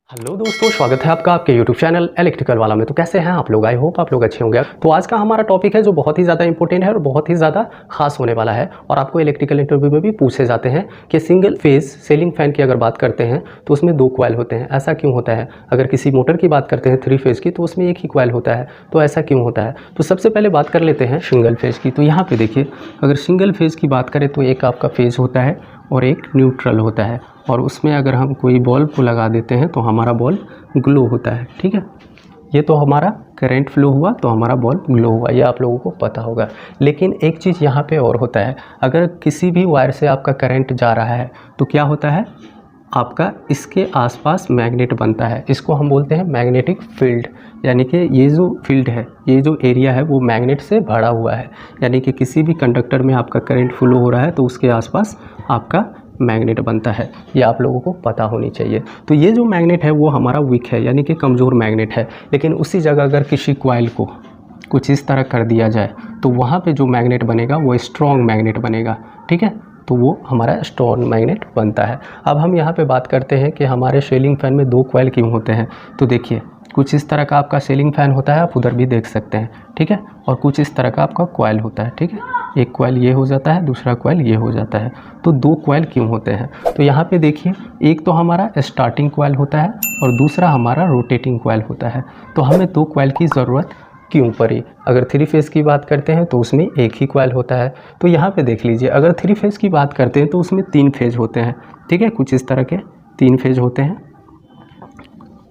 Hello दोस्तों, स्वागत है आपका आपके यूट्यूब चैनल इलेक्ट्रिकल वाला में। तो कैसे हैं आप लोग? आई होप आप लोग अच्छे होंगे। तो आज का हमारा टॉपिक है जो बहुत ही ज़्यादा इंपॉर्टेंट है और बहुत ही ज़्यादा खास होने वाला है और आपको इलेक्ट्रिकल इंटरव्यू में भी पूछे जाते हैं कि सिंगल फेज सीलिंग फैन की अगर बात करते हैं तो उसमें 2 कॉइल होते हैं। ऐसा क्यों होता है? अगर किसी मोटर की बात करते हैं 3 फेज की तो उसमें 1 ही कॉइल होता है, तो ऐसा क्यों होता है? तो सबसे पहले बात कर लेते हैं सिंगल फेज की। तो यहाँ पे देखिए, अगर सिंगल फेज की बात करें तो एक आपका फेज होता है और एक न्यूट्रल होता है, और उसमें अगर हम कोई बल्ब को लगा देते हैं तो हमारा बल्ब ग्लो होता है। ठीक है, ये तो हमारा करंट फ्लो हुआ तो हमारा बल्ब ग्लो हुआ, ये आप लोगों को पता होगा। लेकिन एक चीज़ यहाँ पे और होता है, अगर किसी भी वायर से आपका करंट जा रहा है तो क्या होता है, आपका इसके आसपास मैग्नेट बनता है। इसको हम बोलते हैं मैग्नेटिक फील्ड, यानी कि ये जो फील्ड है, ये जो एरिया है वो मैग्नेट से भरा हुआ है। यानी कि किसी भी कंडक्टर में आपका करंट फ्लो हो रहा है तो उसके आसपास आपका मैग्नेट बनता है, ये आप लोगों को पता होनी चाहिए। तो ये जो मैग्नेट है वो हमारा वीक है, यानी कि कमज़ोर मैग्नेट है। लेकिन उसी जगह अगर किसी कॉइल को कुछ इस तरह कर दिया जाए तो वहाँ पे जो मैग्नेट बनेगा वो स्ट्रॉन्ग मैग्नेट बनेगा। ठीक है, तो वो हमारा स्ट्रॉन्ग मैग्नेट बनता है। अब हम यहाँ पे बात करते हैं कि हमारे सीलिंग फैन में 2 कॉइल क्यों होते हैं। तो देखिए, कुछ इस तरह का आपका सीलिंग फैन होता है, आप उधर भी देख सकते हैं। ठीक है, और कुछ इस तरह का आपका कॉइल होता है। ठीक है, एक कॉइल ये हो जाता है, दूसरा कॉइल ये हो जाता है। तो 2 कॉइल क्यों होते हैं? तो यहाँ पे देखिए, एक तो हमारा स्टार्टिंग कॉइल होता है और दूसरा हमारा रोटेटिंग कॉइल होता है। तो हमें 2 कॉइल की ज़रूरत क्यों पड़ी? अगर 3 फेज़ की बात करते हैं तो उसमें एक ही कॉइल होता है। तो यहाँ पे देख लीजिए, अगर 3 फेज़ की बात करते हैं तो उसमें 3 फेज़ होते हैं। ठीक है, कुछ इस तरह के 3 फेज़ होते हैं।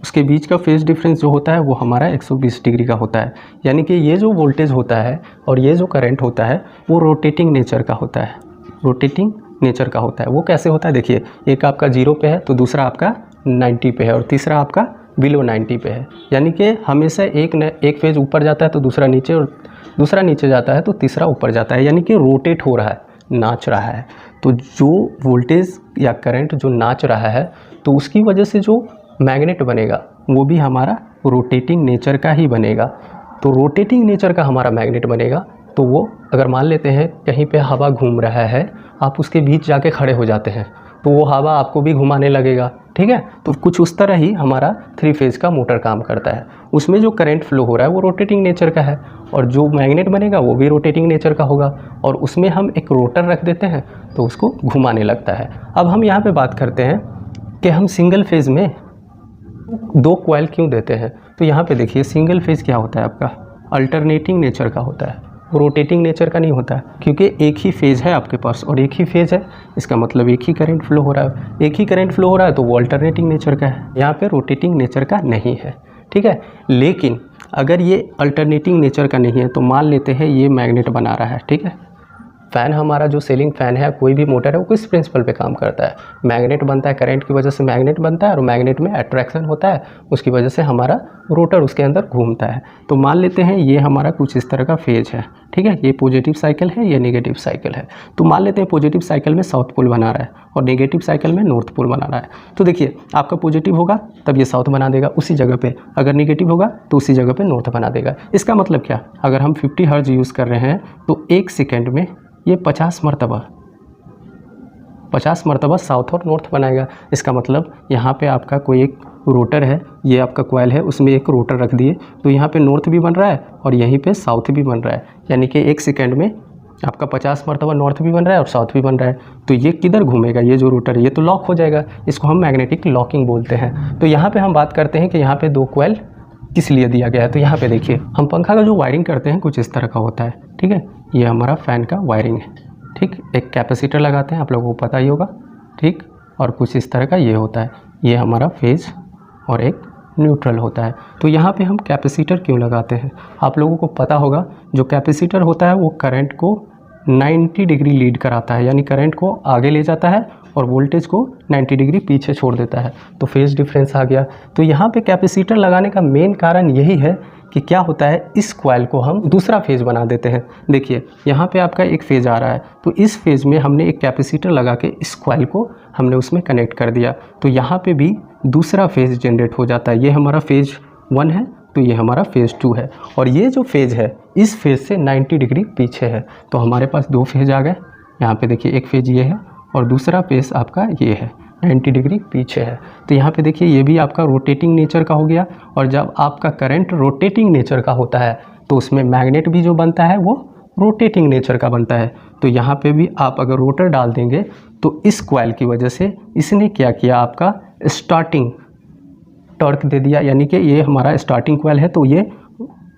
उसके बीच का फेज़ डिफरेंस जो होता है वो हमारा 120 डिग्री का होता है। यानी कि ये जो वोल्टेज होता है और ये जो करंट होता है वो रोटेटिंग नेचर का होता है। रोटेटिंग नेचर का होता है। वो कैसे होता है? देखिए, एक आपका 0 पे है तो दूसरा आपका 90 पे है और तीसरा आपका बिलो 90 पे है। यानी कि हमेशा एक फेज़ ऊपर जाता है तो दूसरा नीचे, और दूसरा नीचे जाता है तो तीसरा ऊपर जाता है। यानी कि रोटेट हो रहा है, नाच रहा है। तो जो वोल्टेज या करंट जो नाच रहा है तो उसकी वजह से जो मैग्नेट बनेगा वो भी हमारा रोटेटिंग नेचर का ही बनेगा। तो रोटेटिंग नेचर का हमारा मैग्नेट बनेगा। तो वो अगर मान लेते हैं कहीं पे हवा घूम रहा है, आप उसके बीच जाके खड़े हो जाते हैं तो वो हवा आपको भी घुमाने लगेगा। ठीक है, तो कुछ उस तरह ही हमारा 3 फेज़ का मोटर काम करता है। उसमें जो करंट फ्लो हो रहा है वो रोटेटिंग नेचर का है और जो मैग्नेट बनेगा वो भी रोटेटिंग नेचर का होगा, और उसमें हम एक रोटर रख देते हैं तो उसको घुमाने लगता है। अब हम यहाँ पे बात करते हैं कि हम सिंगल फेज़ में 2 कॉइल क्यों देते हैं। तो यहाँ पे देखिए, सिंगल फेज़ क्या होता है आपका, अल्टरनेटिंग नेचर का होता है, रोटेटिंग नेचर का नहीं होता है। क्योंकि एक ही फेज़ है आपके पास और एक ही फेज़ है, इसका मतलब एक ही करंट फ्लो हो रहा है। एक ही करंट फ्लो हो रहा है तो वो अल्टरनेटिंग नेचर का है, यहाँ पे रोटेटिंग नेचर का नहीं है। ठीक है, लेकिन अगर ये अल्टरनेटिंग नेचर का नहीं है तो मान लेते हैं ये मैग्नेट बना रहा है। ठीक है, फ़ैन हमारा जो सीलिंग फ़ैन है, कोई भी मोटर है, वो किस प्रिंसिपल पे काम करता है? मैग्नेट बनता है, करंट की वजह से मैग्नेट बनता है और मैग्नेट में अट्रैक्शन होता है, उसकी वजह से हमारा रोटर उसके अंदर घूमता है। तो मान लेते हैं ये हमारा कुछ इस तरह का फेज है। ठीक है, ये पॉजिटिव साइकिल है, ये नेगेटिव साइकिल है। तो मान लेते हैं पॉजिटिव साइकिल में साउथ पोल बना रहा है और नेगेटिव साइकिल में नॉर्थ पोल बना रहा है। तो देखिए, आपका पॉजिटिव होगा तब ये साउथ बना देगा उसी जगह पे, अगर नेगेटिव होगा तो उसी जगह पे नॉर्थ बना देगा। इसका मतलब क्या, अगर हम 50 हर्ट्ज यूज़ कर रहे हैं तो 1 सेकेंड में ये 50 मरतबा साउथ और नॉर्थ बनाएगा। इसका मतलब यहाँ पे आपका कोई एक रोटर है, ये आपका कॉइल है, उसमें एक रोटर रख दिए तो यहाँ पे नॉर्थ भी बन रहा है और यहीं पे साउथ भी बन रहा है। यानी कि 1 सेकेंड में आपका 50 मरतबा नॉर्थ भी बन रहा है और साउथ भी बन रहा है। तो ये किधर घूमेगा, ये जो रोटर है ये तो लॉक हो जाएगा। इसको हम मैग्नेटिक लॉकिंग बोलते हैं। तो यहाँ पे हम बात करते हैं कि यहाँ पे 2 कॉइल किस लिए दिया गया है। तो यहाँ पे देखिए, हम पंखा का जो वायरिंग करते हैं कुछ इस तरह का होता है। ठीक है, ये हमारा फ़ैन का वायरिंग है। ठीक, एक कैपेसिटर लगाते हैं, आप लोगों को पता ही होगा। ठीक, और कुछ इस तरह का ये होता है, ये हमारा फेज़ और एक न्यूट्रल होता है। तो यहाँ पे हम कैपेसिटर क्यों लगाते हैं? आप लोगों को पता होगा, जो कैपेसिटर होता है वो करंट को 90 डिग्री लीड कराता है, यानी करंट को आगे ले जाता है और वोल्टेज को 90 डिग्री पीछे छोड़ देता है। तो फेज़ डिफरेंस आ गया। तो यहाँ पे कैपेसिटर लगाने का मेन कारण यही है कि क्या होता है, इस कॉइल को हम दूसरा फेज़ बना देते हैं। देखिए, यहाँ पे आपका एक फेज़ आ रहा है तो इस फेज़ में हमने एक कैपेसिटर लगा के इस कॉइल को हमने उसमें कनेक्ट कर दिया, तो यहाँ पे भी दूसरा फेज़ जनरेट हो जाता है। ये हमारा फेज़ 1 है तो ये हमारा फेज़ 2 है, और ये जो फेज़ है इस फेज़ से 90 डिग्री पीछे है। तो हमारे पास 2 फेज़ आ गए। यहाँ पे देखिए, एक फेज़ ये है और दूसरा फेज़ आपका ये है। 90 डिग्री पीछे है। तो यहाँ पे देखिए ये भी आपका रोटेटिंग नेचर का हो गया। और जब आपका करंट रोटेटिंग नेचर का होता है तो उसमें मैग्नेट भी जो बनता है वो रोटेटिंग नेचर का बनता है। तो यहाँ पे भी आप अगर रोटर डाल देंगे तो इस कॉइल की वजह से इसने क्या किया, आपका स्टार्टिंग टॉर्क दे दिया, यानी कि ये हमारा स्टार्टिंग कॉइल है तो ये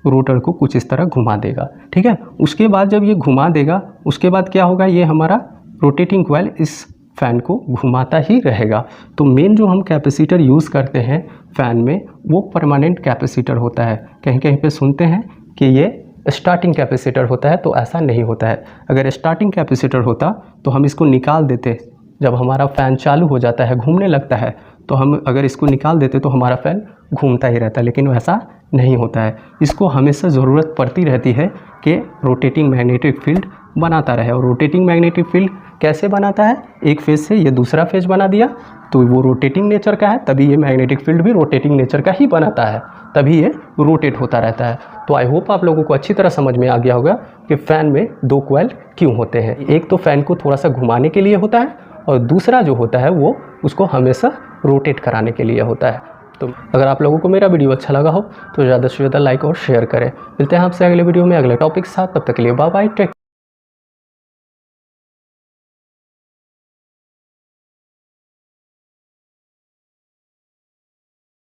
रोटर को कुछ इस तरह घुमा देगा। ठीक है, उसके बाद जब ये घुमा देगा उसके बाद क्या होगा, ये हमारा रोटेटिंग कॉइल इस फ़ैन को घुमाता ही रहेगा। तो मेन जो हम कैपेसिटर यूज़ करते हैं फ़ैन में वो परमानेंट कैपेसिटर होता है। कहीं कहीं पे सुनते हैं कि ये स्टार्टिंग कैपेसिटर होता है, तो ऐसा नहीं होता है। अगर स्टार्टिंग कैपेसिटर होता तो हम इसको निकाल देते, जब हमारा फ़ैन चालू हो जाता है, घूमने लगता है, तो हम अगर इसको निकाल देते तो हमारा फ़ैन घूमता ही रहता है, लेकिन वैसा नहीं होता है। इसको हमेशा ज़रूरत पड़ती रहती है कि रोटेटिंग मैग्नेटिक फील्ड बनाता रहे। और रोटेटिंग मैग्नेटिक फील्ड कैसे बनाता है, एक फेज़ से ये दूसरा फेज़ बना दिया तो वो रोटेटिंग नेचर का है, तभी ये मैग्नेटिक फील्ड भी रोटेटिंग नेचर का ही बनाता है, तभी ये रोटेट होता रहता है। तो आई होप आप लोगों को अच्छी तरह समझ में आ गया होगा कि फ़ैन में दो कॉइल क्यों होते हैं। एक तो फ़ैन को थोड़ा सा घुमाने के लिए होता है और दूसरा जो होता है वो उसको हमेशा रोटेट कराने के लिए होता है। तो अगर आप लोगों को मेरा वीडियो अच्छा लगा हो तो ज़्यादा से ज़्यादा लाइक और शेयर करें। मिलते हैं आपसे अगले वीडियो में अगले टॉपिक के साथ, तब तक के लिए बाय बाय, टेक।